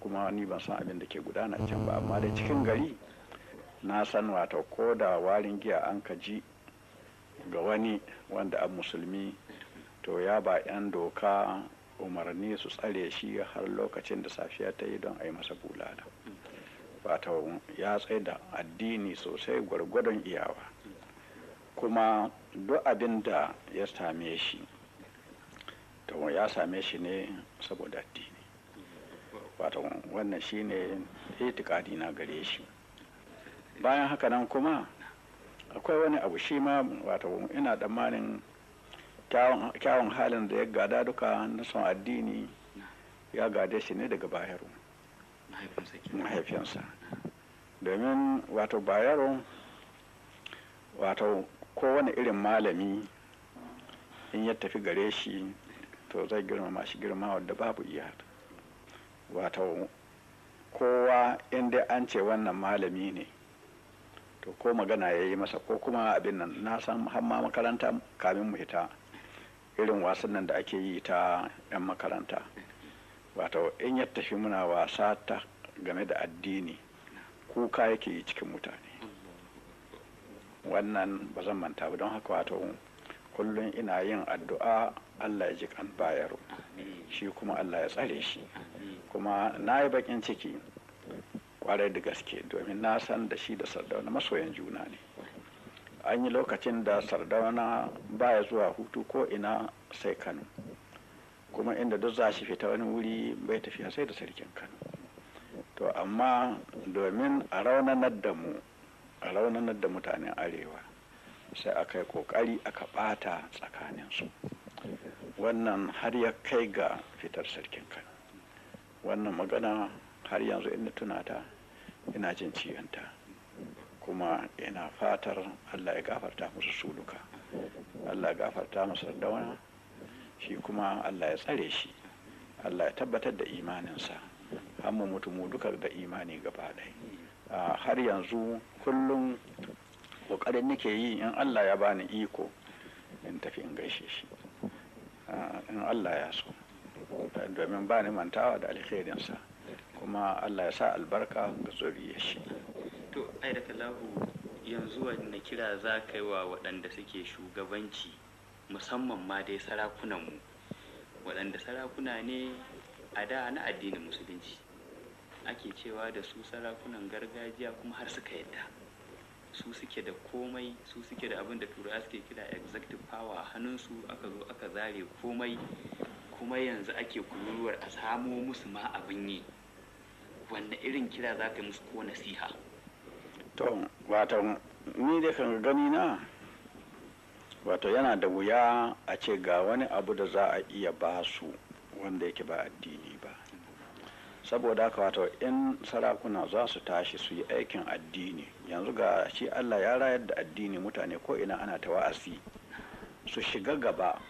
S11: kuma ni ban san abin da ke gudana can ba, amma dai cikin gari na san wato ko da warin giya an ka ji ga wani wanda an musulmi, to ya ba 'yan doka umarni su tsare shi har lokacin da safiya ta yi don a yi masa bulala. Wato ya tsaye da addini sosai gwargwadon iyawa, kuma duk abin da ya same shi to ya same shi ne saboda addini. Wato wannan shi ne itikadi na gare shi. Bayan haka nan kuma akwai wani abu shi ma wato ina tsammanin kyawun halin da ya gada duka na son addini ya gade shi ne daga Bayero, mahaifinsa. Domin wato Bayero wato kowane irin malami in ya tafi gare shi to zai girmama shi girma wadda babu iyaka. Wato kowa inda an ce wannan malami ne to ko magana ya yi masa, ko kuma abin nan na san hamma makaranta kamin mu ita irin wasan nan da ake yi ta 'yan makaranta, wato in ya tafi muna wasa ta game da addini kuka yake yi cikin mutane. Wannan ba zan manta ba, don haka wato kullum ina yin addu'a Allah ya ji kan Bayero, shi kuma Allah ya tsare shi. Kuma na yi bakin ciki kwarai da gaske, domin na san da shi da Sardauna masoyan juna ne. An yi lokacin da Sardauna baya zuwa hutu ko ina sai Kano, kuma inda duk za shi fita wani wuri bai tafiya sai da sarkin Kano. To amma domin a raunanar da mutanen arewa sai aka yi kokari aka bata tsakaninsu. Wannan har ya kai ga fitar sarkin Kano. Wannan magana har yanzu ina tunata ina jin ciwonta, kuma ina fatar Allah ya gafarta musu su duka. Allah gafarta masa dauna, shi kuma Allah ya tsare shi, Allah ya tabbatar da imaninsa, har mu mutu mu duka da imani gaba ɗaya. Har yanzu kullum ƙoƙarin nake yi in Allah ya bani iko in tafi in gaishe shi, in Allah ya so, domin bani mantawa da alkhairinsa, kuma Allah ya sa albarka ga zuriyar shi.
S6: To ai da kallahu yanzu wanda kira za ka yi wa waɗanda suke shugabanci, musamman ma dai sarakunanmu, waɗanda sarakuna ne a da na addinin musulunci, ake cewa da su sarakunan gargajiya kuma har suka yadda su suke da komai, su suke da abin da turawa suke kira executive power a hannunsu, aka zo aka zare komai, kuma yanzu ake kururuwar a samo musu ma abin yi. Wanne irin kira za ka yi musu ko nasiha?
S11: To wato ni da kan gani na, wato yana da wuya a ce ga wani abu da za a iya ba su wanda yake ba addini ba. Saboda haka wato in sarakuna za su tashi su yi aikin addini, yanzu ga shi Allah ya rayar da addini, mutane ko ina ana ta wa'azi, su shiga gaba,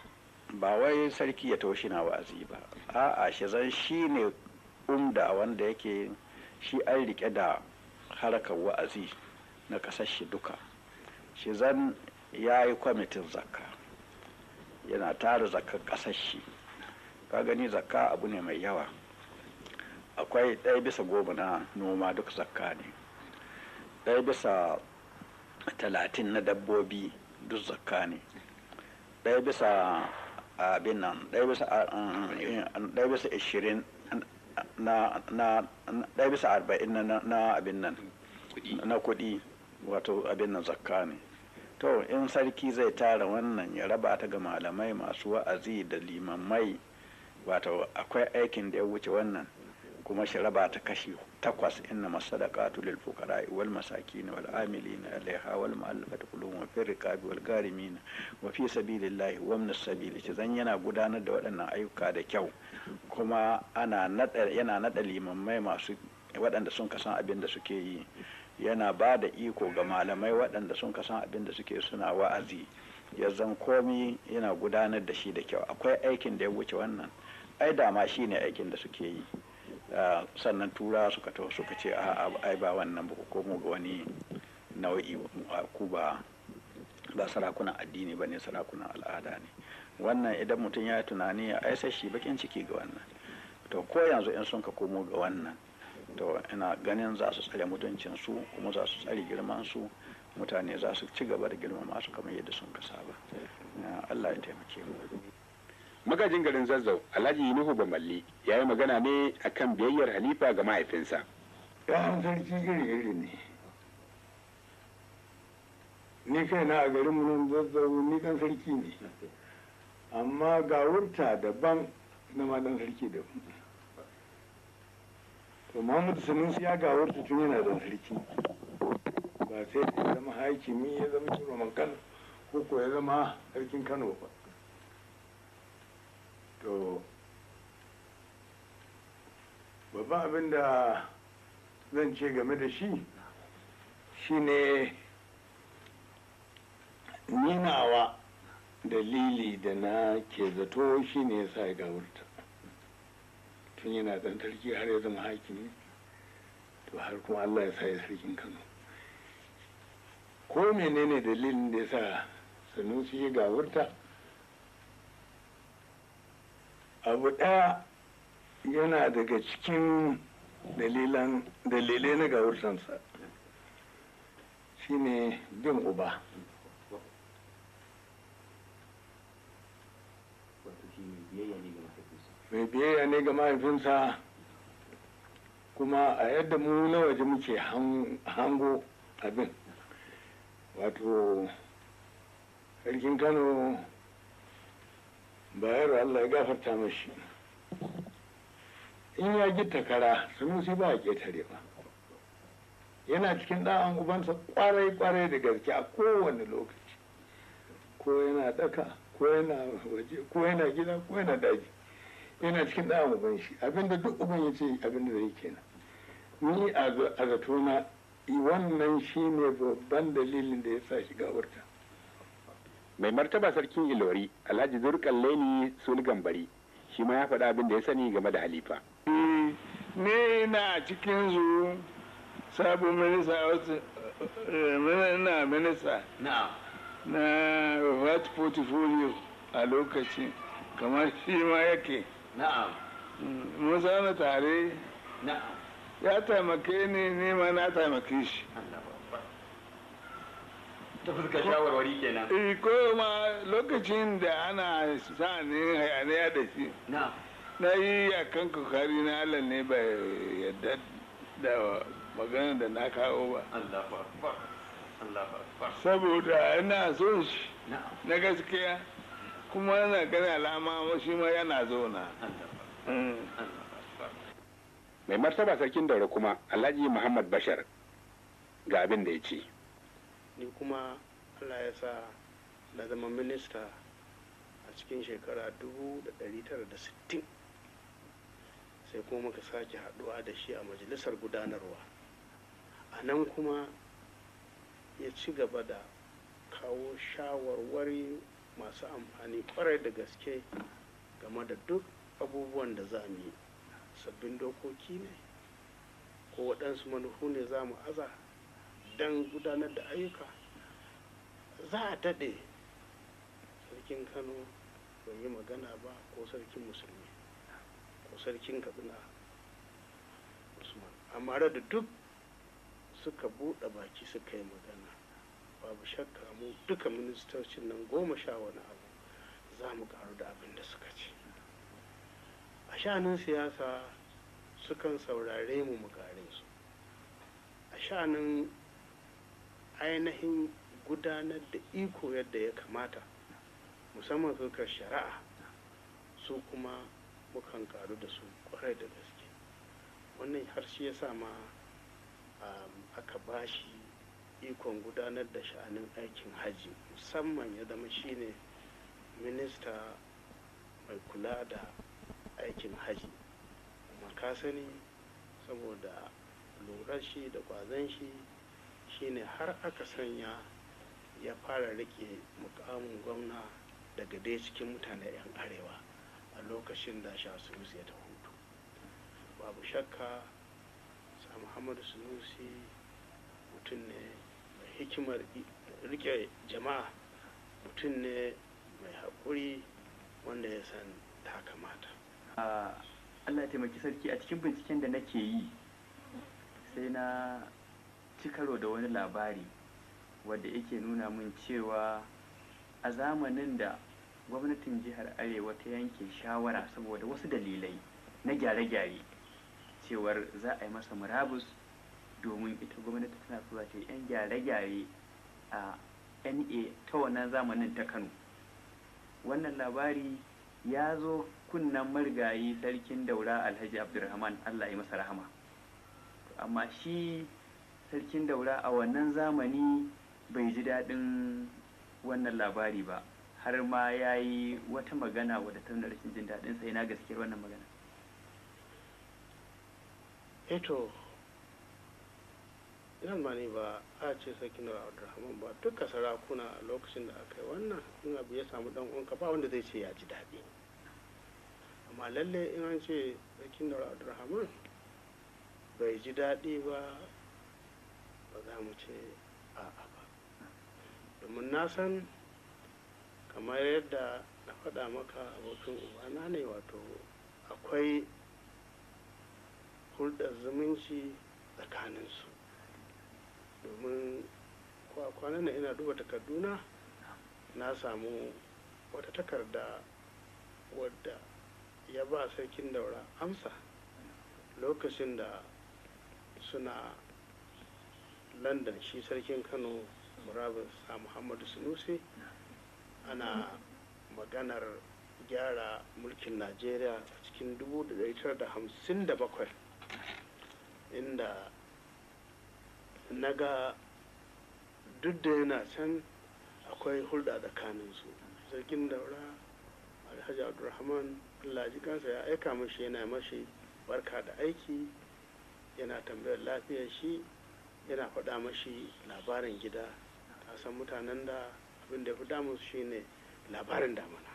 S11: ba wai sarki ya taushi na wa'azi ba, a'a shi zan shi ne umda wanda yake shi an rike da harkar wa'azi na ƙasar shi duka, shi zan ya yi kwamitin zakka, yana tara zakkar ƙasar shi. Ka gani zakka abu ne mai yawa, akwai 1/10 na noma duk zakka ne, 1/30 na dabbobi duk zakka ne, 1/20 na 1/40 na abin nan na kuɗi, wato abin nan zakka ne. To in sarki zai tara wannan ya raba ta ga malamai masu wa'azi da limamai, wato akwai aikin da ya wuce wannan, kuma shi raba ta kashi 8, inna masadaqatu lil fuqara wal masakin wal amilina alaiha wal mu'allafati qulubuhum wa fi riqabi wal garimin wa fi sabilillahi wa min as-sabil. Shi zan yana gudanar da waɗannan ayyuka da kyau, kuma yana nada limamai masu waɗanda sun kasan abin da suke yi, yana ba da iko ga malamai waɗanda sun kasan abin da suke suna wa'azi, ya zan komi yana gudanar da shi da kyau. Akwai aikin da ya wuce wannan, ai dama shi ne aikin da suke yi. Sannan tura suka taho suka ce ai ba wannan ba, ko mu ga wani nau'i, ku ba sarakunan addini ba ne, sarakunan al'ada ne. Wannan idan mutum ya yi tunani ai sai shi bakin ciki ga wannan. To ko yanzu in sun ka komo ga wannan, to ina ganin za su tsare mutuncinsu, kuma za su tsare girmansu, mutane za su ci gaba da girmama su kamar yadda sun ka saba. Allah ya taimake mu.
S1: Magajin garin Zazzau Alhaji Nuhu Bamalli ya yi magana ne akan biyayyar halifa ga mahaifinsa.
S12: Ya'yan sarki iri-iri ne. Ni kaina a garin nan Zazzau ni dan sarki ne, amma gawurta daban na ma dan sarki daban. To Muhammadu Sanusi ya gawurta tun yana dan sarki, ba sai da ya zama hakimi, ya zama shugaban Kano, ko ya zama sarkin Kano ba. To babban abin da zan ce game da shi shine ninawa dalili da na ke zato shine ya sa ya gawurta tun yana dan sarki har ya zama hakimi, to har kuma Allah ya sa ya sarkin Kano. Ko menene dalilin da ya sa Sanusi ya gawurta, abu ɗaya yana daga cikin dalilai na gawurtansa, shine bin uba. Mai biyayya ne ga mahaifinsa, kuma a yadda mu na waje muke hango abin, wato sarkin Kano bayar Allah ya gafarta mashi, in ya gita kara Sanusi ba a ƙetare ba, yana cikin ɗan ubansa kwarai da gaske a kowane lokaci, ko yana ɗaka, ko yana waje, ko yana gida, ko yana daji, yana cikin ɗan uban shi, abinda duk uban ya ce abinda zai kenan. Ni a zatona wannan shi ne babban dalilin da ya sa shiga wurta.
S1: mai martaba sarkin ilori alhaji zurkan leni sulgambari shi ma ya faɗa abin da ya sani game da halifa.
S12: ne na cikin su sabon minista na what portfolio a lokacin kamar shi ma yake mun sana tare ya taimake ni ne ma na taimake shi
S6: ta fuskar shawarwari kenan.
S12: ko ma lokacin da ana sa ne hayaniya da shi na yi a kan kokari na Allah ne bai yadda da magana da na kawo ba saboda ina son shi na gaskiya kuma yana gani alama shi ma yana zauna.
S1: mai martaba sarkin daura kuma alhaji muhammad bashar ga abin da ya ce.
S8: ni kuma Allah ya sa na zama minista a cikin shekara 1960 sai kuma muka sake haɗuwa da shi a majalisar gudanarwa. A nan kuma ya ci gaba da kawo shawarwari masu amfani kwarai da gaske game da duk abubuwan da za mu yi, sabbin dokoki ne ko waɗansu manufu ne za mu aza don gudanar da ayyuka. Za a daɗe sarkin Kano bai yi magana ba, ko sarkin musulmi ko sarkin Katsina Usman, amma da duk suka buɗe baki suka yi magana, babu shakka mu duka ministocin nan 10 wani abu za mu karu da abin da suka ce. A sha'anin siyasa sukan saurare mu kare su, a sha'anin ainihin gudanar da iko yadda ya kamata, musamman fuskar shari'a, su kuma mukan karu da su kwarai da gaske. Wannan har shi ya sa ma aka bashi ikon gudanar da sha'anin aikin haji, musamman ya zama shine minista mai kula da aikin haji. Kuma ka sani saboda lura shi da kwazon shi shine har aka sanya ya fara rike mukamin gwamna daga dai cikin mutane 'yan arewa a lokacin da Sanusi ya ta hutu. Babu shakka sa Muhammadu Sanusi mutum ne mai hikimar rike jama'a, mutum ne mai haƙuri wanda ya san ta kamata.
S6: Allah ya taimaki sarki, a cikin binciken da nake yi sai na ci karo da wani labari wadda yake nuna min cewa a zamanin da gwamnatin jihar Arewa ta yanke shawara saboda wasu dalilai na gyare-gyare cewar za a yi masa murabus domin ita gwamnati tana so ta yi 'yan gyare-gyare a NA ta wannan zamanin ta Kano. Wannan labari ya zo kunnan marigayi sarkin daura Alhaji Abdulrahman, Allah ya masa rahama. Amma shi sarkin daura a wannan zamani bai ji daɗin wannan labari ba, har ma ya yi wata magana wadda ta nuna rashin jin daɗin sai na gaskiyar wannan magana.
S8: Eto idan ma ne ba a ce sarkin daura Abdulrahman ba, duka sarakuna a lokacin da aka yi wannan in abu ya samu dan uwanka ba wanda zai ce ya ji daɗi. Amma lalle in an ce sarkin daura Abdulrahman bai ji daɗi ba, ba za mu ce a'a ba, domin na san kamar yadda na faɗa maka abokin ubana ne, wato akwai hulɗar zumunci tsakaninsu. Domin kwanan nan ina duba takarduna na samu wata takarda wadda ya ba sarkin daura amsa lokacin da suna London, shi sarkin Kano murabus sa Muhammadu Sanusi, ana maganar gyara mulkin Najeriya a cikin 1957, inda na ga duk da yana can akwai hulɗa tsakaninsu. Sarkin daura Alhaji Abdulrahman, Allah ji kansa, ya aika mashi yana mashi barka da aiki, yana tambayar lafiyar shi, yana faɗa mashi labarin gida. Ta san mutanen da abin da ya fi damun su shine labarin damana.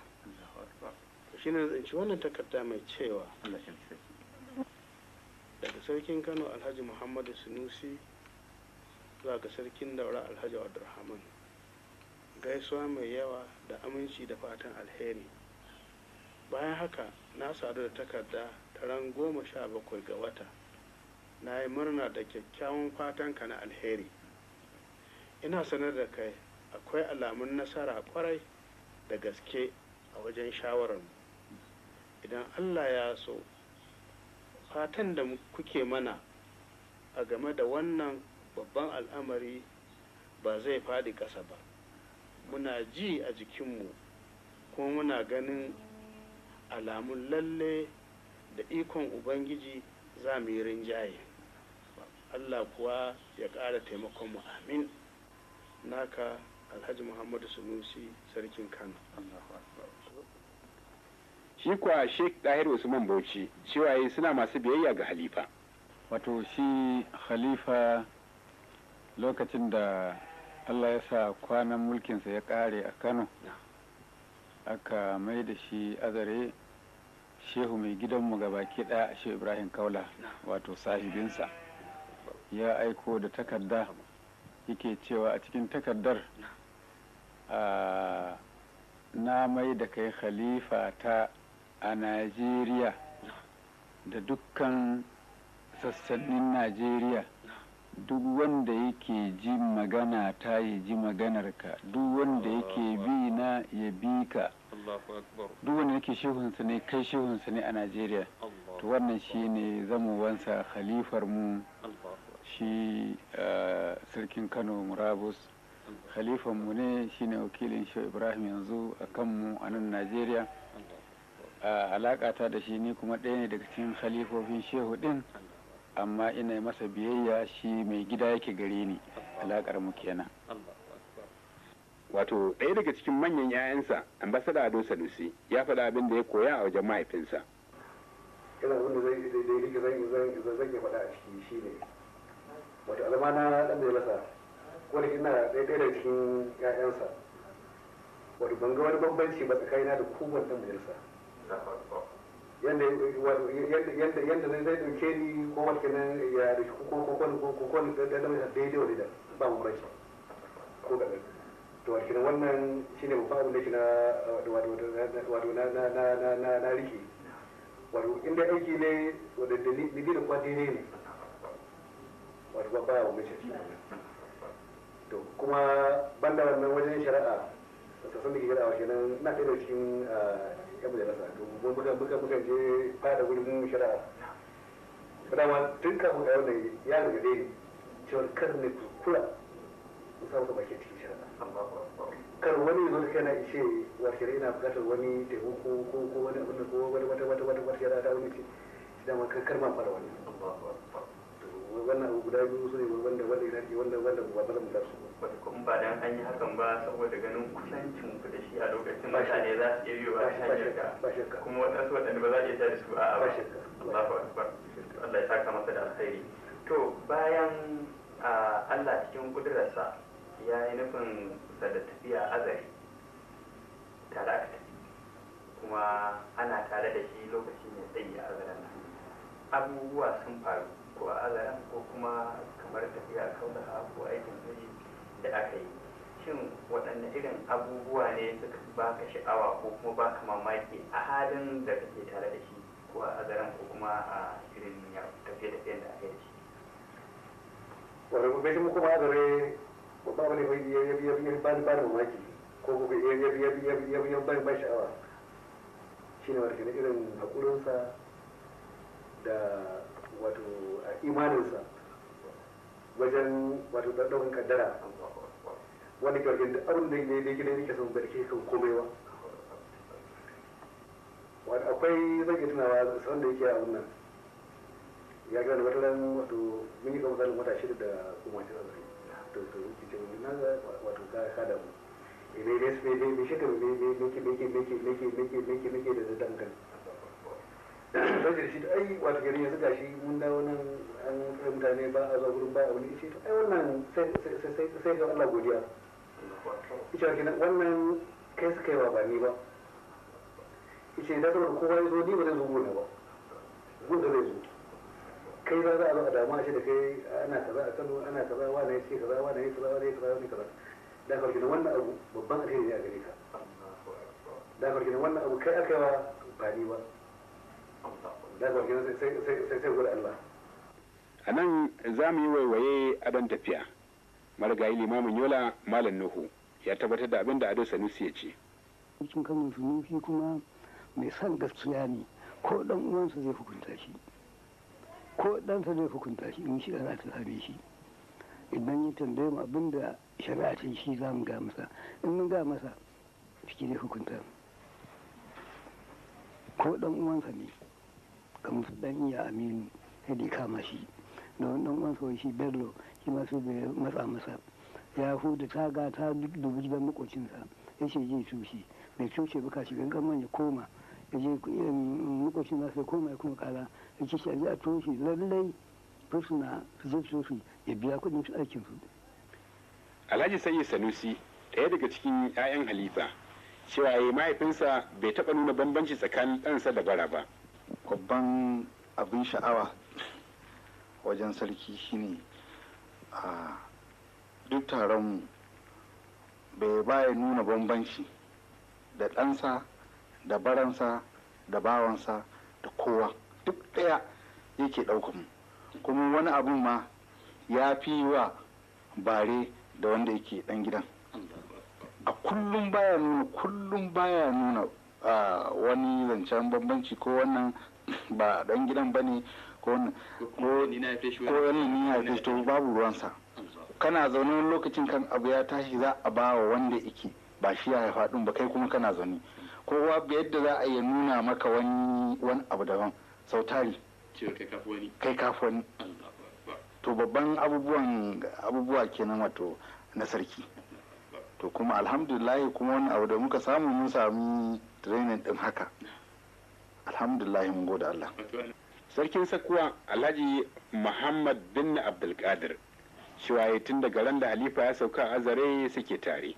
S8: Shi ne zan ci wannan takarda mai cewa daga sarkin Kano Alhaji Muhammadu Sanusi zuwa ga sarkin Daura Alhaji Abdulrahman, gaisuwa mai yawa da aminci da fatan alheri. Bayan haka na sadu da takarda ta ran 17 ga wata. Na yi murna da kyakkyawan fatan ka na alheri. Ina sanar da kai akwai alamun nasara kwarai da gaske a wajen shawararmu. Idan Allah ya so, fatan da kuke mana a game da wannan babban al'amari ba zai faɗi ƙasa ba. Muna ji a jikinmu kuma muna ganin alamun lalle da ikon Ubangiji za mu yi rinjaye. Allah kuwa ya ƙara taimakonmu, amin. Naka Alhaji Muhammadu Sanusi, sarkin Kano.
S1: Shi kuwa Sheikh Dahir Usman Bauchi cewa suna masu biyayya ga halifa.
S11: Wato shi halifa lokacin da Allah ya sa kwanan mulkinsa ya ƙare a Kano, aka mai da shi azare, shehu mai gidanmu gabaki ɗaya, Shehu Ibrahim Kaula, wato sahibinsa, ya aiko da takarda yake cewa a cikin takardar na mai da kai khalifa ta a Najeriya da dukkan sassanin Najeriya. Duk wanda yake ji magana ta ya ji maganarka, duk wanda yake bi na ya bi ka, duk wanda yake shehunsa ne kai shehunsa ne a Najeriya. To wannan shi ne zamowansa khalifar mu, shi sarkin Kano Murabus. Khalifan mu ne shine wakilin Shehu Ibrahim yanzu a kanmu a nan Najeriya. Alaƙata da shi ni kuma ɗaya ne daga cikin khalifofin shehu ɗin, amma ina masa biyayya, shi mai gida yake gare ni, alaƙar mu kenan.
S1: Wato ɗaya daga cikin manyan 'ya'yansa, ambasada Ado Sanusi, ya faɗa abin da ya koya a wajen mahaifinsa.
S13: Ina abin da zan iya faɗa a ciki shi ne, wato almana na ɗan da ya masa, wani ina ɗaya daga cikin 'ya'yansa, wato ban ga wani bambanci ba tsakanina da kowane ɗan majalisa. Yanda zai dauke ni ko wata nan ya da ko da daidai wa da ba mu rashi ko ga to wata wannan shine mu fa'u da shi na wato na riki wato inda aiki ne wanda da kwadi ne wato ba mu mace to kuma banda wannan wajen shari'a ta san da ke shari'a kenan na ɗaya da cikin yan majalisa to muka je fada wurin shari'a dama tun kafin a wannan ya riga dai cewar kar ne kula su samu ka baki cikin shari'a kar wani zo kai na ishe wa shari'a na bukatar wani taimako ko wani abin da ko wata shari'a ta wani ce shi dama kar ma fara wani wannan abu guda biyu su ne wanda ba zan mutar su
S6: wata kuma ba dan an yi hakan ba saboda ganin kusancin ku da shi a lokacin mutane za su iya biyo ba shakka kuma waɗansu waɗanda ba za a iya da su a ba Allahu akbar Allah ya saka masa da alkhairi. To bayan Allah cikin kudurarsa ya yi nufin sa da tafiya azari tare aka tafi kuma ana tare da shi lokaci mai tsayi a azaran nan abubuwa sun faru ko a azaran ko kuma kamar tafiya kaulaha ko aikin haji da aka yi. Shin waɗanne irin abubuwa ne suka baka sha'awa ko kuma baka mamaki a halin da kake tare da shi ko a azaran ko kuma a irin tafiye-tafiyen da aka yi da shi?
S13: Wanda bai shi kuma azare babba wani bai ya ba da mamaki ko kuma ya ba sha'awa shine wata irin haƙurinsa da wato imaninsa wajen wato ɗaukan kaddara wanda ke wajen abin da yake son barke kan komewa wanda akwai zan iya tunawa san da yake a wannan ya gane wata ran wato mun yi kamar zanen wata shida da kuma ta zai to yake ce mun nan wato ka da mu ne shekaru ne da dangan sai da shi da ai wato gari yanzu gashi mun dawo nan an mutane ba a zuwa gurin ba a wani ce to ai wannan sai ga Allah godiya ita kenan wannan kai suka yi wa ba ni ba ita da saboda kowa ya zo ni ba zai zo gona ba gona zai zo kai za a zo a damu a ce da kai ana kaza a Kano ana kaza wani ya ce kaza wani ya kaza wani ya kaza wani kaza da ka kenan wannan abu babban alheri ne a gare ka da ka kenan wannan abu kai aka yi wa ba ni ba da ka kenan sai gode Allah.
S1: A nan za mu yi waiwaye a don tafiya. Marigayi limamin Yola Malam Nuhu ya tabbatar da abin da Ado Sanusi ya ce.
S14: Sarkin Kano Sanusi kuma mai son gaskiya ne, ko dan uwansa zai hukunta shi, ko ɗansa zai hukunta shi in shi ana ta same shi. Idan ya tambaye mu abin da shari'a ce shi za mu ga masa, in mun ga masa shi zai hukunta. Ko dan uwansa ne, kamar su dan iya Aminu sai da kama shi. Da wani dan uwansa shi Bello shi ma sai bai matsa masa. Ya huda taga ta dubi gidan makocinsa ya ce je tushe bai tushe ba kashi gangan ya koma ya je makocin nasa ya koma ya kuma kala ya ce shi a je a toshe lallai fursuna su je tushe ya biya kuɗin aikin su.
S1: Alhaji Sarki Sanusi ɗaya daga cikin 'ya'yan Halifa cewa ya mahaifinsa bai taɓa nuna bambanci tsakanin ɗansa da bara ba.
S15: Babban abin sha'awa wajen sarki shine a duk taron bai baya nuna bambanci da ɗansa da baransa da bawansa da kowa duk ɗaya yake ɗaukan mu kuma wani abun ma ya fi wa bare da wanda yake ɗan gidan a kullum baya nuna wani zancen bambanci ko wannan ba ɗan gidan ba ne ko wani ni na haife to babu ruwansa. Kana zaune wani lokacin kan abu ya tashi za a ba wa wanda yake ba shi ya haifa ɗin ba kai kuma kana zaune kowa yadda za a iya nuna maka wani abu daban sautari kai kafi wani to babban abubuwa kenan wato na sarki to kuma alhamdulillah kuma wani abu da muka samu mun sami training din haka alhamdulillah mun gode Allah.
S1: Sarkin Sakkuwa Alhaji Muhammad bin Abdulkadir cewa tun daga ran da Halifa ya sauka a Azare suke tare.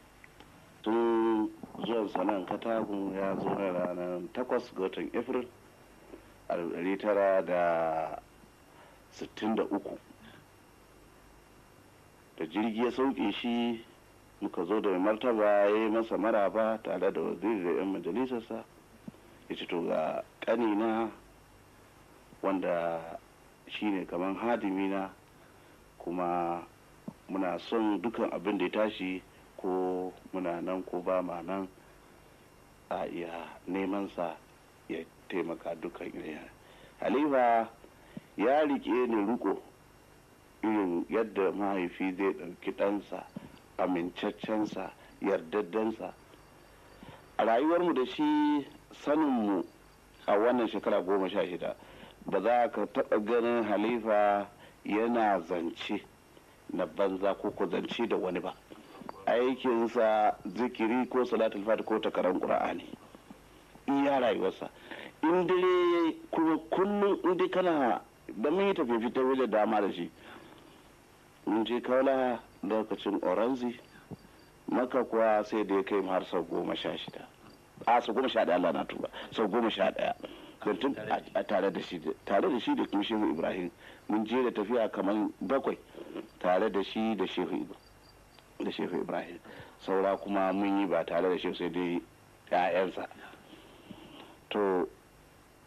S16: Tun zuwan sanan Katagun ya zo na ranar 8 ga watan April 1963 da jirgi ya sauke shi muka zo da mai martaba ya yi masa maraba tare da waziri da 'yan majalisarsa ya ce to ga ƙanina wanda shi ne kamar hadimina kuma muna son dukan abin da ya tashi ko muna nan ko ba ma nan a iya neman sa ya taimaka dukan irin Halifa ya rike ni riko irin yadda mahaifi zai ɗauki ɗansa amincaccensa yardaddansa a rayuwarmu da shi saninmu a wannan shekara 16 ba za ka taɓa ganin Halifa yana zance na banza ko zance da wani ba aikinsa zikiri ko salatul fati ko takarar qur'ani iya rayuwarsa in dare kuma kullum in dai kana da mun yi tafiye fitar wajen dama da shi mun je kaula lokacin oranzi maka kuwa sai da ya kai har sau 16 a sau 11 Allah na tuba sau 11 tun a tare da shi da kuma shehu Ibrahim mun je da tafiya kamar 7 tare da shi da shehu Ibrahim saura kuma mun yi ba tare da shehu sai dai 'ya'yansa to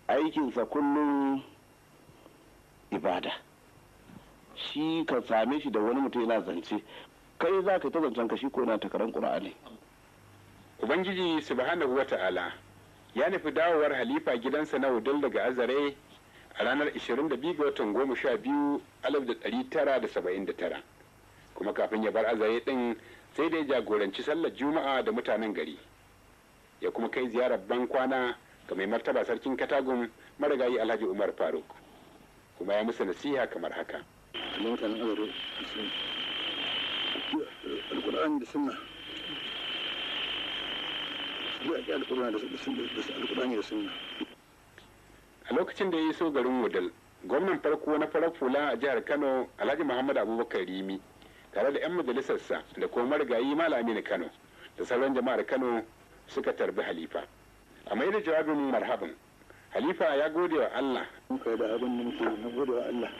S16: aikinsa kullum ibada shi ka same shi da wani mutum yana zance kai za ka ta zancen ka shi ko na takarar ƙura'ani.
S1: Ubangiji subhanahu wa ta'ala ya nufi dawowar Halifa gidansa na Wudil daga Azare a ranar 22 ga watan 12 1979 kuma kafin ya bar Azare din sai da ya jagoranci sallar Juma'a da mutanen gari ya kuma kai ziyarar ban kwana ga mai martaba sarkin Katagun marigayi Alhaji Umar Faruk kuma ya musu nasiha kamar haka.
S15: Mutanen Azare alkur'ani da sunna
S1: a lokacin da ya iso garin Wudil gwamnan farko na farar fula a jihar Kano Alhaji Muhammad Abubakar Rimi tare da 'yan majalisarsa da kuma marigayi malami Kano da sauran jama'ar Kano suka tarbi halifa. A mai da jawabin marhaban, halifa ya gode wa Allah.
S9: Muka da abin da muke na gode wa Allah.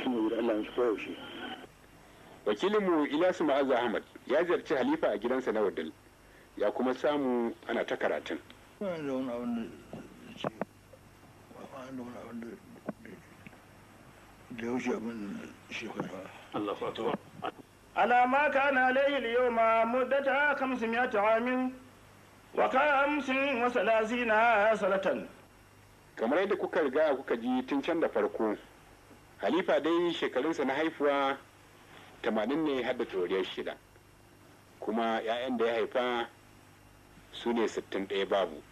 S9: Shi ne da Allah su koyaushe.
S1: Wakilinmu Ilyasu Ma'azu Ahmad ya ziyarci halifa a gidansa na Wadal, ya kuma samu ana ta karatun.
S17: على ما كان عليه اليوم مدة 500 عام و35 سنة.
S1: Kamar yadda kuka riga kuka ji tun can da farko, halifa dai shekarunsa na haifuwa 80 ne har da toriyar 6, kuma 'ya'yan da ya haifa su ne 61 babu,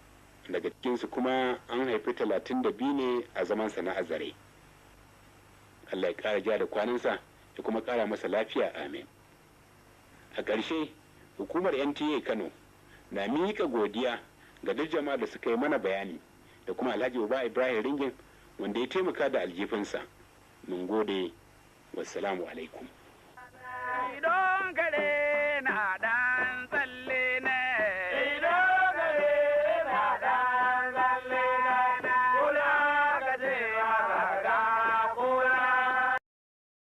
S1: daga cikinsu kuma an haifi 32 ne a zamansa na azare. Allah ya ƙara ja da kwanansa ya kuma ƙara masa lafiya, amin. A ƙarshe, hukumar NTA Kano na miƙa godiya ga duk jama'a da suka yi mana bayani da kuma Alhaji Uba Ibrahim Ringin wanda ya taimaka da aljifinsa. Mun gode, wassalamu alaikum.